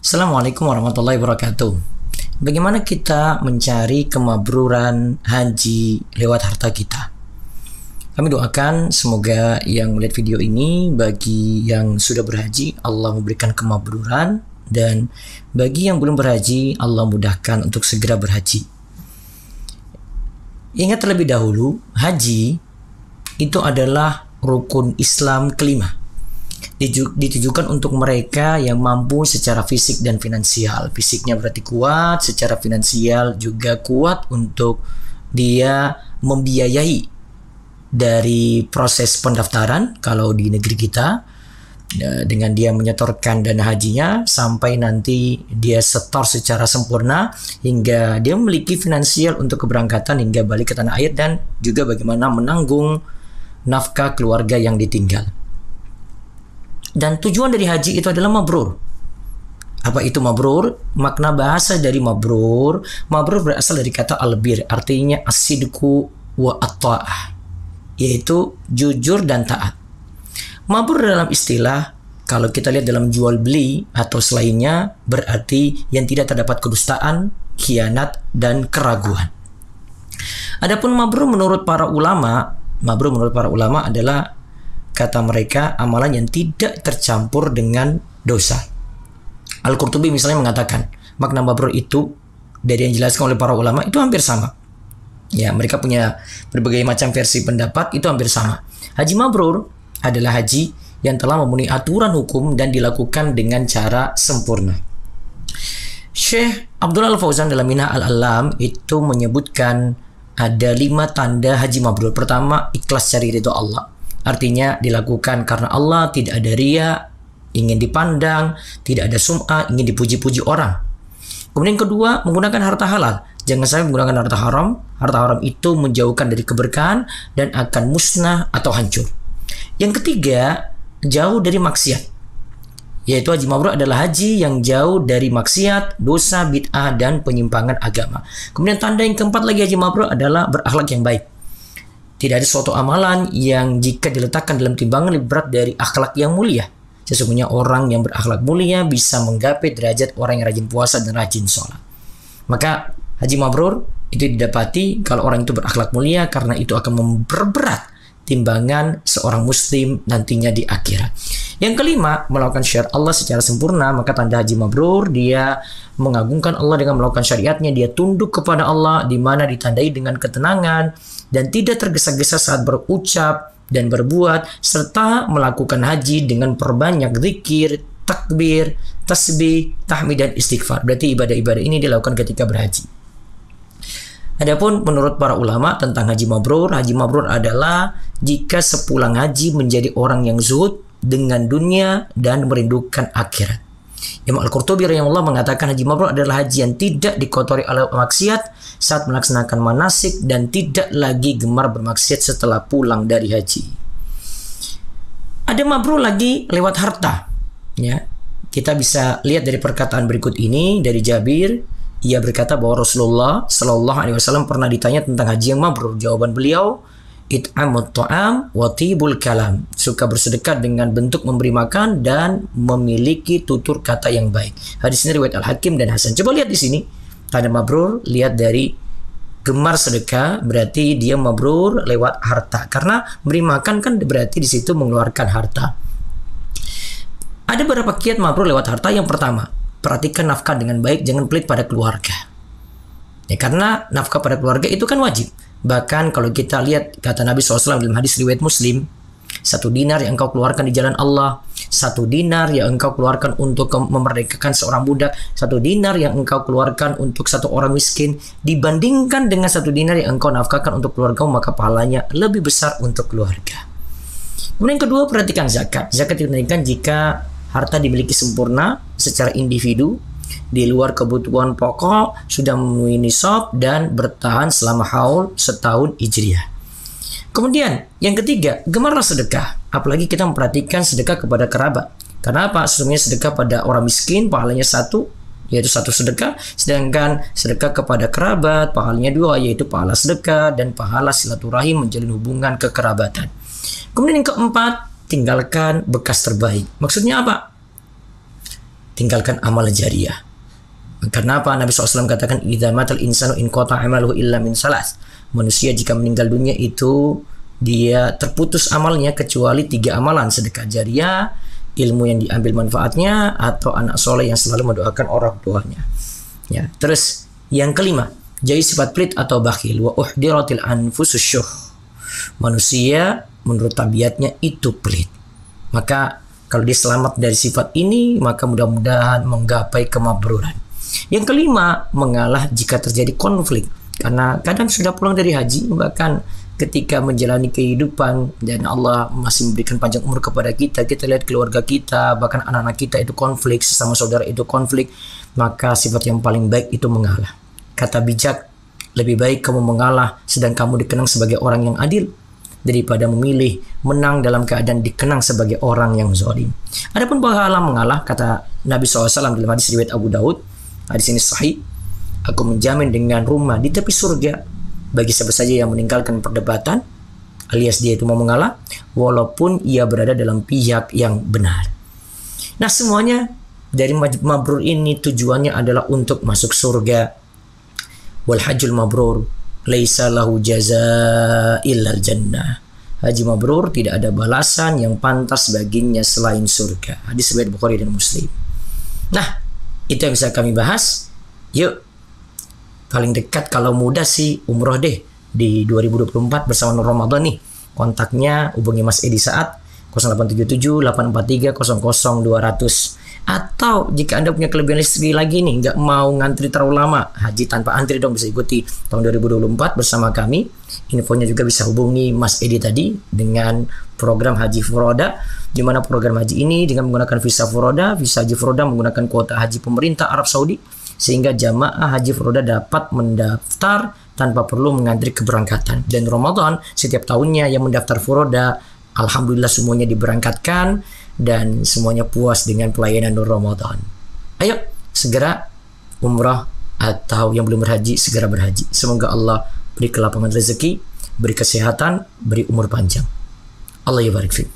Assalamualaikum warahmatullahi wabarakatuh. Bagaimana kita mencari kemabruran haji lewat harta kita? Kami doakan semoga yang melihat video ini, bagi yang sudah berhaji, Allah memberikan kemabruran, dan bagi yang belum berhaji, Allah mudahkan untuk segera berhaji. Ingat terlebih dahulu, haji itu adalah rukun Islam kelima. Ditujukan untuk mereka yang mampu secara fisik dan finansial. Fisiknya berarti kuat, secara finansial juga kuat untuk dia membiayai dari proses pendaftaran kalau di negeri kita, dengan dia menyetorkan dana hajinya sampai nanti dia setor secara sempurna hingga dia memiliki finansial untuk keberangkatan hingga balik ke tanah air, dan juga bagaimana menanggung nafkah keluarga yang ditinggal. Dan tujuan dari haji itu adalah mabrur. Apa itu mabrur? Makna bahasa dari mabrur berasal dari kata albir, artinya as-sidqu wa at-ta'ah, yaitu jujur dan taat. Mabrur dalam istilah, kalau kita lihat dalam jual beli atau selainnya, berarti yang tidak terdapat kedustaan, khianat, dan keraguan. Adapun mabrur menurut para ulama adalah, kata mereka, amalan yang tidak tercampur dengan dosa. Al-Qurtubi misalnya mengatakan, makna mabrur itu dari yang dijelaskan oleh para ulama itu hampir sama. Ya, mereka punya berbagai macam versi pendapat, itu hampir sama. Haji mabrur adalah haji yang telah memenuhi aturan hukum dan dilakukan dengan cara sempurna. Syekh Abdullah Al-Fauzan dalam Minhaj Al-Alam itu menyebutkan ada 5 tanda haji mabrur. Pertama, ikhlas cari ridho Allah. Artinya dilakukan karena Allah, tidak ada riya, ingin dipandang, tidak ada sum'ah, ingin dipuji-puji orang. Kemudian kedua, menggunakan harta halal. Jangan sampai menggunakan harta haram. Harta haram itu menjauhkan dari keberkahan dan akan musnah atau hancur. Yang ketiga, jauh dari maksiat. Yaitu haji mabrur adalah haji yang jauh dari maksiat, dosa, bid'ah, dan penyimpangan agama. Kemudian tanda yang keempat lagi haji mabrur adalah berakhlak yang baik. Tidak ada suatu amalan yang jika diletakkan dalam timbangan lebih berat dari akhlak yang mulia. Sesungguhnya orang yang berakhlak mulia bisa menggapai derajat orang yang rajin puasa dan rajin sholat. Maka haji mabrur itu didapati kalau orang itu berakhlak mulia, karena itu akan memperberat timbangan seorang muslim nantinya di akhirat. Yang kelima, melakukan syariat Allah secara sempurna. Maka tanda haji mabrur, dia mengagungkan Allah dengan melakukan syariatnya, dia tunduk kepada Allah, di mana ditandai dengan ketenangan dan tidak tergesa-gesa saat berucap dan berbuat, serta melakukan haji dengan perbanyak zikir, takbir, tasbih, tahmid, dan istighfar. Berarti ibadah-ibadah ini dilakukan ketika berhaji. Adapun menurut para ulama tentang haji mabrur adalah jika sepulang haji menjadi orang yang zuhud dengan dunia dan merindukan akhirat. Imam Al-Qurtubi rahimahullah mengatakan haji mabrur adalah haji yang tidak dikotori oleh maksiat saat melaksanakan manasik dan tidak lagi gemar bermaksiat setelah pulang dari haji. Ada mabrur lagi lewat harta. Ya, kita bisa lihat dari perkataan berikut ini dari Jabir. Ia berkata bahwa Rasulullah Shallallahu Alaihi Wasallam pernah ditanya tentang haji yang mabrur. Jawaban beliau, it'amut ta'am wa tibul kalam, suka bersedekah dengan bentuk memberi makan dan memiliki tutur kata yang baik. Hadis ini riwayat Al-Hakim dan Hasan. Coba lihat di sini, tanda mabrur, lihat dari gemar sedekah, berarti dia mabrur lewat harta. Karena beri makan kan berarti di situ mengeluarkan harta. Ada beberapa kiat mabrur lewat harta. Yang pertama, perhatikan nafkah dengan baik, jangan pelit pada keluarga. Ya, karena nafkah pada keluarga itu kan wajib. Bahkan kalau kita lihat kata Nabi SAW dalam hadis riwayat Muslim, 1 dinar yang engkau keluarkan di jalan Allah, 1 dinar yang engkau keluarkan untuk memerdekakan seorang budak, 1 dinar yang engkau keluarkan untuk 1 orang miskin, dibandingkan dengan 1 dinar yang engkau nafkahkan untuk keluarga, maka pahalanya lebih besar untuk keluarga. Kemudian kedua, perhatikan zakat. Zakat diberikan jika harta dimiliki sempurna secara individu, di luar kebutuhan pokok, sudah memenuhi nisab dan bertahan selama haul setahun hijriah. Kemudian yang ketiga, gemarlah sedekah. Apalagi kita memperhatikan sedekah kepada kerabat. Karena apa? Sesungguhnya sedekah pada orang miskin pahalanya 1, yaitu 1 sedekah. Sedangkan sedekah kepada kerabat pahalanya 2, yaitu pahala sedekah dan pahala silaturahim, menjalin hubungan kekerabatan. Kemudian yang keempat, tinggalkan bekas terbaik. Maksudnya apa? tinggalkan amal jariah. Karena apa? Nabi SAW katakan, idza matal insanu in qata amaluhu illa min salas. Manusia jika meninggal dunia itu dia terputus amalnya kecuali 3 amalan: sedekah jariah, ilmu yang diambil manfaatnya, atau anak soleh yang selalu mendoakan orang tuanya. Ya, terus yang kelima, jadi sifat pelit atau bakhil. Wa uhdiratil anfusus syuh. Manusia menurut tabiatnya itu pelit. Maka kalau dia selamat dari sifat ini, maka mudah-mudahan menggapai kemabruran. Yang kelima, mengalah jika terjadi konflik. Karena kadang sudah pulang dari haji, bahkan ketika menjalani kehidupan dan Allah masih memberikan panjang umur kepada kita, kita lihat keluarga kita, bahkan anak-anak kita itu konflik, sesama saudara itu konflik, maka sifat yang paling baik itu mengalah. Kata bijak, lebih baik kamu mengalah sedang kamu dikenang sebagai orang yang adil, daripada memilih menang dalam keadaan dikenang sebagai orang yang zalim. Adapun pahala mengalah, kata Nabi SAW dalam hadis riwayat Abu Daud, hadis ini sahih, aku menjamin dengan rumah di tepi surga bagi siapa saja yang meninggalkan perdebatan, alias dia itu mau mengalah, walaupun ia berada dalam pihak yang benar. Nah, semuanya dari mabrur ini tujuannya adalah untuk masuk surga. Wal hajjul mabrur laisa lahu jazaa illal jannah. Haji mabrur tidak ada balasan yang pantas baginya selain surga. Hadis riwayat Bukhari dan Muslim. Nah, itu yang bisa kami bahas. Yuk, paling dekat kalau mudah sih umroh deh di 2024 bersama Nur Ramadan nih. Kontaknya hubungi Mas Edi Saat 0877 843 00200. Atau jika Anda punya kelebihan listrik lagi nih, nggak mau ngantri terlalu lama, haji tanpa antri dong, bisa ikuti tahun 2024 bersama kami. Infonya juga bisa hubungi Mas Edi tadi dengan program Haji Furoda, di mana program haji ini dengan menggunakan visa Furoda, visa Haji Furoda menggunakan kuota haji pemerintah Arab Saudi, sehingga jamaah Haji Furoda dapat mendaftar tanpa perlu mengantri keberangkatan. Dan Ramadan setiap tahunnya yang mendaftar Furoda, alhamdulillah semuanya diberangkatkan dan semuanya puas dengan pelayanan Nur Ramadan. Ayo segera umrah, atau yang belum berhaji segera berhaji. Semoga Allah beri kelapangan rezeki, beri kesehatan, beri umur panjang. Allah yabarik fiik.